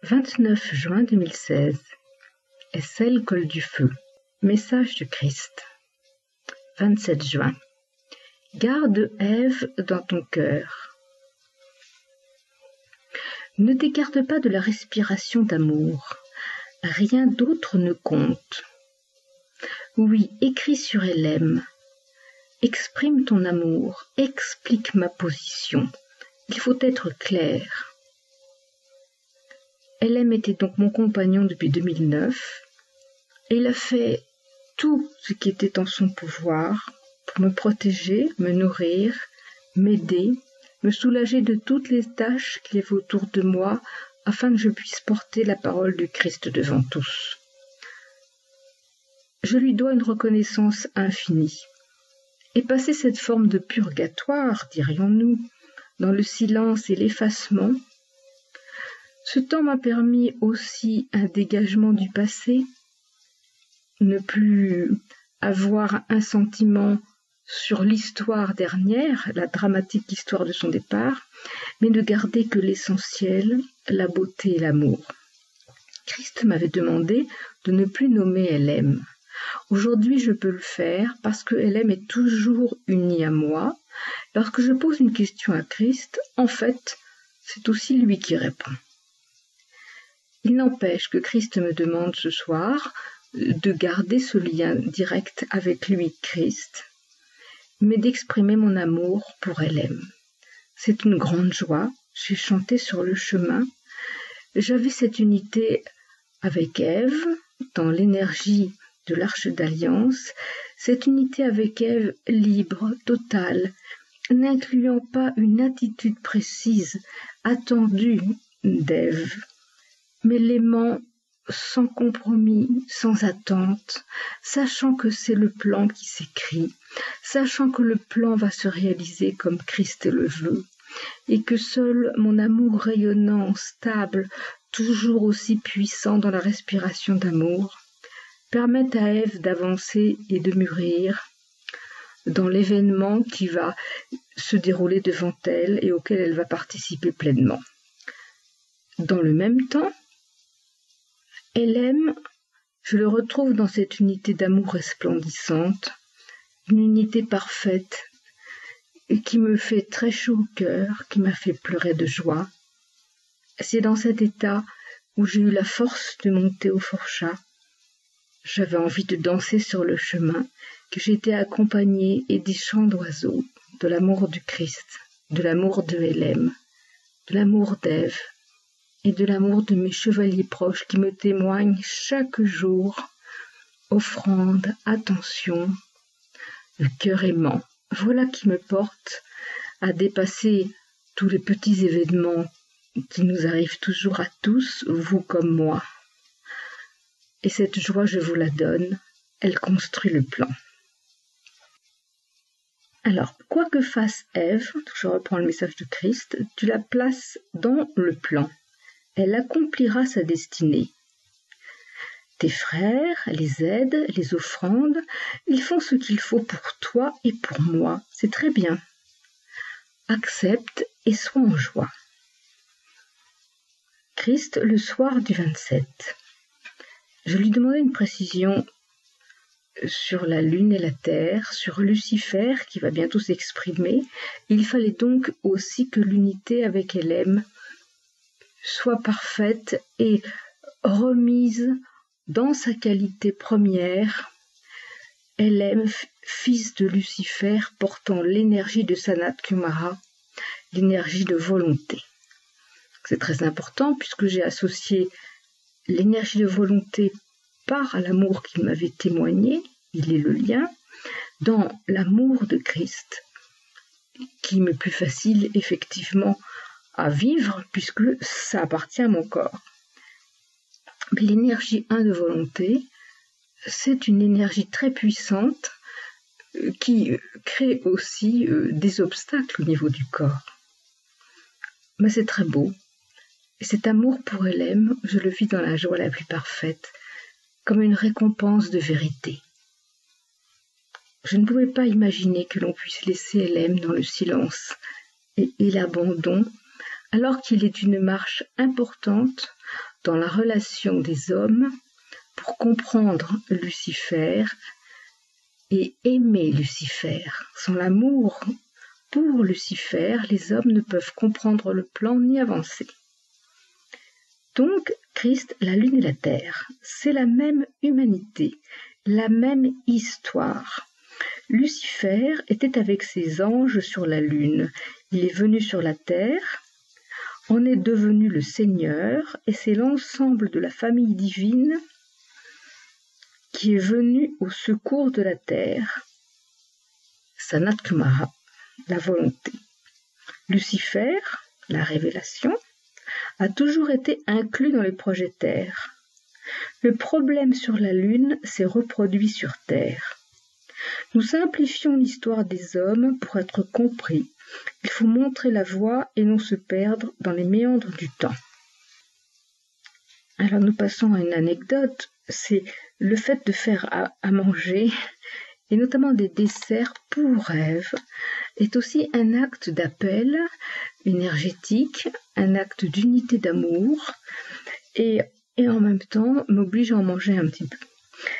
29 juin 2016. Essel Col du Feu. Message de Christ. 27 juin. Garde Ève dans ton cœur. Ne t'écarte pas de la respiration d'amour. Rien d'autre ne compte. Oui, écris sur LM. Exprime ton amour. Explique ma position. Il faut être clair. LM était donc mon compagnon depuis 2009 et il a fait tout ce qui était en son pouvoir pour me protéger, me nourrir, m'aider, me soulager de toutes les tâches qu'il y avait autour de moi afin que je puisse porter la parole du Christ devant tous. Je lui dois une reconnaissance infinie. Et passer cette forme de purgatoire, dirions-nous, dans le silence et l'effacement, ce temps m'a permis aussi un dégagement du passé, ne plus avoir un sentiment sur l'histoire dernière, la dramatique histoire de son départ, mais de garder que l'essentiel, la beauté et l'amour. Christ m'avait demandé de ne plus nommer LM. Aujourd'hui, je peux le faire parce que LM est toujours unie à moi. Lorsque je pose une question à Christ, en fait, c'est aussi lui qui répond. Il n'empêche que Christ me demande ce soir de garder ce lien direct avec lui, Christ, mais d'exprimer mon amour pour LM. C'est une grande joie. J'ai chanté sur le chemin. J'avais cette unité avec Ève dans l'énergie de l'Arche d'Alliance, cette unité avec Ève libre, totale, n'incluant pas une attitude précise, attendue d'Ève, mais l'aimant sans compromis, sans attente, sachant que c'est le plan qui s'écrit, sachant que le plan va se réaliser comme Christ le veut, et que seul mon amour rayonnant, stable, toujours aussi puissant dans la respiration d'amour, permet à Ève d'avancer et de mûrir dans l'événement qui va se dérouler devant elle et auquel elle va participer pleinement. Dans le même temps, LM, je le retrouve dans cette unité d'amour resplendissante, une unité parfaite qui me fait très chaud au cœur, qui m'a fait pleurer de joie. C'est dans cet état où j'ai eu la force de monter au fourchat. J'avais envie de danser sur le chemin, que j'étais accompagnée et des chants d'oiseaux, de l'amour du Christ, de l'amour de LM, de l'amour d'Ève, et de l'amour de mes chevaliers proches qui me témoignent chaque jour, offrande, attention, le cœur aimant. Voilà qui me porte à dépasser tous les petits événements qui nous arrivent toujours à tous, vous comme moi. Et cette joie, je vous la donne, elle construit le plan. Alors, quoi que fasse Ève, je reprends le message de Christ, tu la places dans le plan. Elle accomplira sa destinée. Tes frères les aident, les offrandent, ils font ce qu'il faut pour toi et pour moi. C'est très bien. Accepte et sois en joie. Christ, le soir du 27. Je lui demandais une précision sur la lune et la terre, sur Lucifer qui va bientôt s'exprimer. Il fallait donc aussi que l'unité avec LM soit parfaite et remise dans sa qualité première, LM, fils de Lucifer, portant l'énergie de Sanat Kumara, l'énergie de volonté. C'est très important puisque j'ai associé l'énergie de volonté par l'amour qu'il m'avait témoigné, il est le lien, dans l'amour de Christ, qui m'est plus facile effectivement à vivre puisque ça appartient à mon corps. Mais l'énergie 1 de volonté, c'est une énergie très puissante qui crée aussi des obstacles au niveau du corps. Mais c'est très beau. Et cet amour pour LM, je le vis dans la joie la plus parfaite, comme une récompense de vérité. Je ne pouvais pas imaginer que l'on puisse laisser LM dans le silence et l'abandon, alors qu'il est une marche importante dans la relation des hommes pour comprendre Lucifer et aimer Lucifer. Sans l'amour pour Lucifer, les hommes ne peuvent comprendre le plan ni avancer. Donc, Christ, la lune et la terre, c'est la même humanité, la même histoire. Lucifer était avec ses anges sur la lune. Il est venu sur la terre, en est devenu le Seigneur, et c'est l'ensemble de la famille divine qui est venu au secours de la terre. Sanat Kumara, la volonté. Lucifer, la révélation, a toujours été inclus dans les projets Terre. Le problème sur la Lune s'est reproduit sur Terre. Nous simplifions l'histoire des hommes pour être compris. Il faut montrer la voie et non se perdre dans les méandres du temps. Alors nous passons à une anecdote, c'est le fait de faire à manger, et notamment des desserts pour Ève, est aussi un acte d'appel énergétique, un acte d'unité d'amour, et en même temps m'oblige à en manger un petit peu.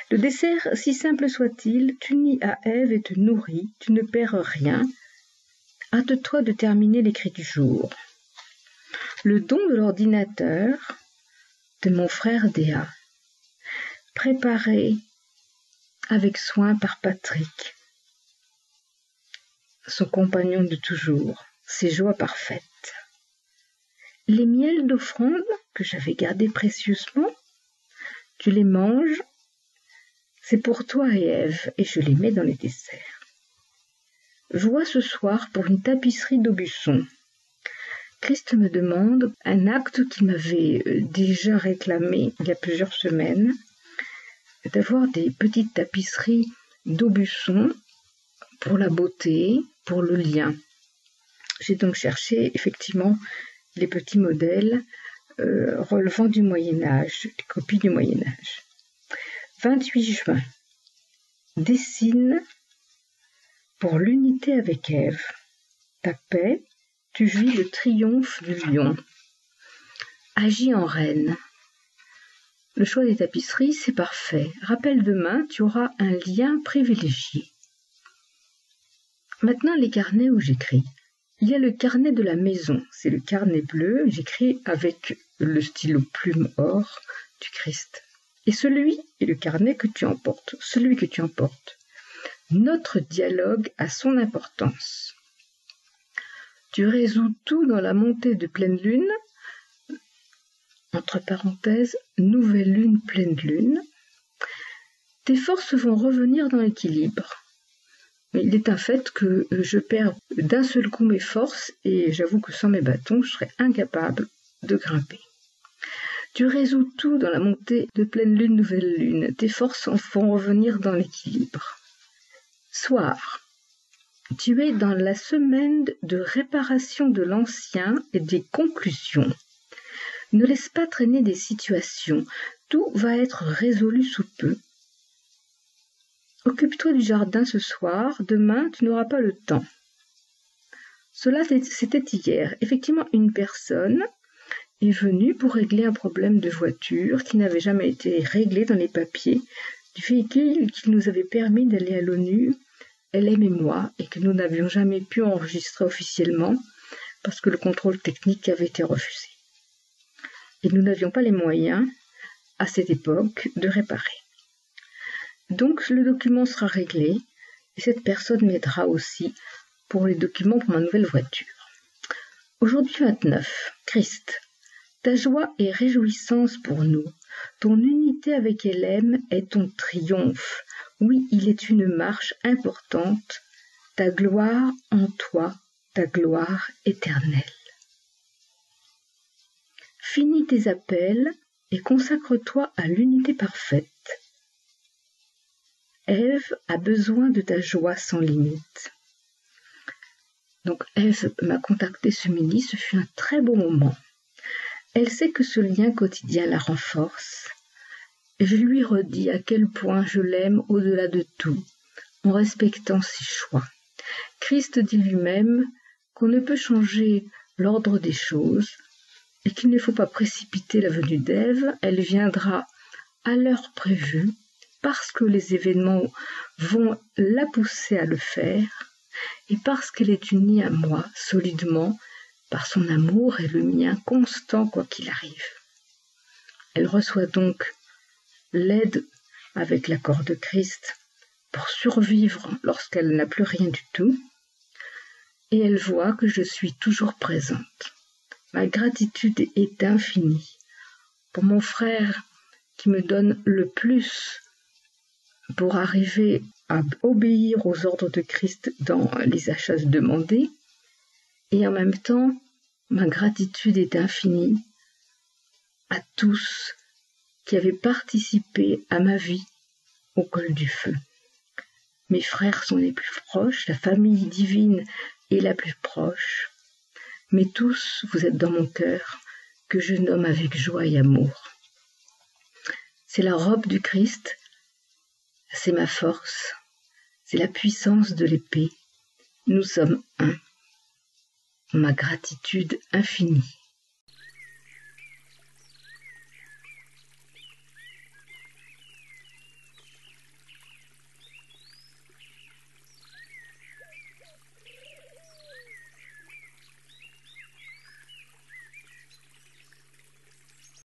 Le dessert, si simple soit-il, t'unit à Ève et te nourrit, tu ne perds rien. Hâte-toi de terminer l'écrit du jour. Le don de l'ordinateur de mon frère Déa, préparé avec soin par Patrick, son compagnon de toujours, ses joies parfaites. Les miels d'offrande que j'avais gardés précieusement, tu les manges, c'est pour toi et Ève, et je les mets dans les desserts. Vois ce soir pour une tapisserie d'Aubusson. Christ me demande un acte qu'il m'avait déjà réclamé il y a plusieurs semaines, d'avoir des petites tapisseries d'Aubusson pour la beauté, pour le lien. J'ai donc cherché effectivement les petits modèles relevant du Moyen-Âge, des copies du Moyen-Âge. 28 juin. Dessine pour l'unité avec Ève. Ta paix, tu vis le triomphe du lion. Agis en reine. Le choix des tapisseries, c'est parfait. Rappelle demain, tu auras un lien privilégié. Maintenant, les carnets où j'écris. Il y a le carnet de la maison, c'est le carnet bleu, j'écris avec le stylo plume or du Christ. Et celui est le carnet que tu emportes, celui que tu emportes. Notre dialogue a son importance. Tu résous tout dans la montée de pleine lune, entre parenthèses, nouvelle lune, pleine lune. Tes forces vont revenir dans l'équilibre. Mais il est un fait que je perds d'un seul coup mes forces et j'avoue que sans mes bâtons, je serais incapable de grimper. Tu résous tout dans la montée de pleine lune, nouvelle lune. Tes forces vont revenir dans l'équilibre. Soir. Tu es dans la semaine de réparation de l'ancien et des conclusions. Ne laisse pas traîner des situations. Tout va être résolu sous peu. Occupe-toi du jardin ce soir. Demain, tu n'auras pas le temps. Cela, c'était hier. Effectivement, une personne est venue pour régler un problème de voiture qui n'avait jamais été réglé dans les papiers du véhicule qui nous avait permis d'aller à l'ONU, LM et moi, et que nous n'avions jamais pu enregistrer officiellement parce que le contrôle technique avait été refusé. Et nous n'avions pas les moyens, à cette époque, de réparer. Donc le document sera réglé et cette personne m'aidera aussi pour les documents pour ma nouvelle voiture. Aujourd'hui 29, Christ, ta joie est réjouissance pour nous. Ton unité avec LM est ton triomphe. Oui, il est une marche importante. Ta gloire en toi, ta gloire éternelle. Finis tes appels et consacre-toi à l'unité parfaite. Ève a besoin de ta joie sans limite. Donc Ève m'a contacté ce midi, ce fut un très beau moment. Elle sait que ce lien quotidien la renforce. Et je lui redis à quel point je l'aime au-delà de tout, en respectant ses choix. Christ dit lui-même qu'on ne peut changer l'ordre des choses, et qu'il ne faut pas précipiter la venue d'Ève. Elle viendra à l'heure prévue, parce que les événements vont la pousser à le faire, et parce qu'elle est unie à moi solidement par son amour et le mien constant quoi qu'il arrive. Elle reçoit donc l'aide avec l'accord de Christ pour survivre lorsqu'elle n'a plus rien du tout, et elle voit que je suis toujours présente. Ma gratitude est infinie pour mon frère qui me donne le plus pour arriver à obéir aux ordres de Christ dans les achats demandés, et en même temps, ma gratitude est infinie à tous qui avaient participé à ma vie au col du feu. Mes frères sont les plus proches, la famille divine est la plus proche, mais tous, vous êtes dans mon cœur, que je nomme avec joie et amour. C'est la robe du Christ, c'est ma force, c'est la puissance de l'épée. Nous sommes un. Ma gratitude infinie.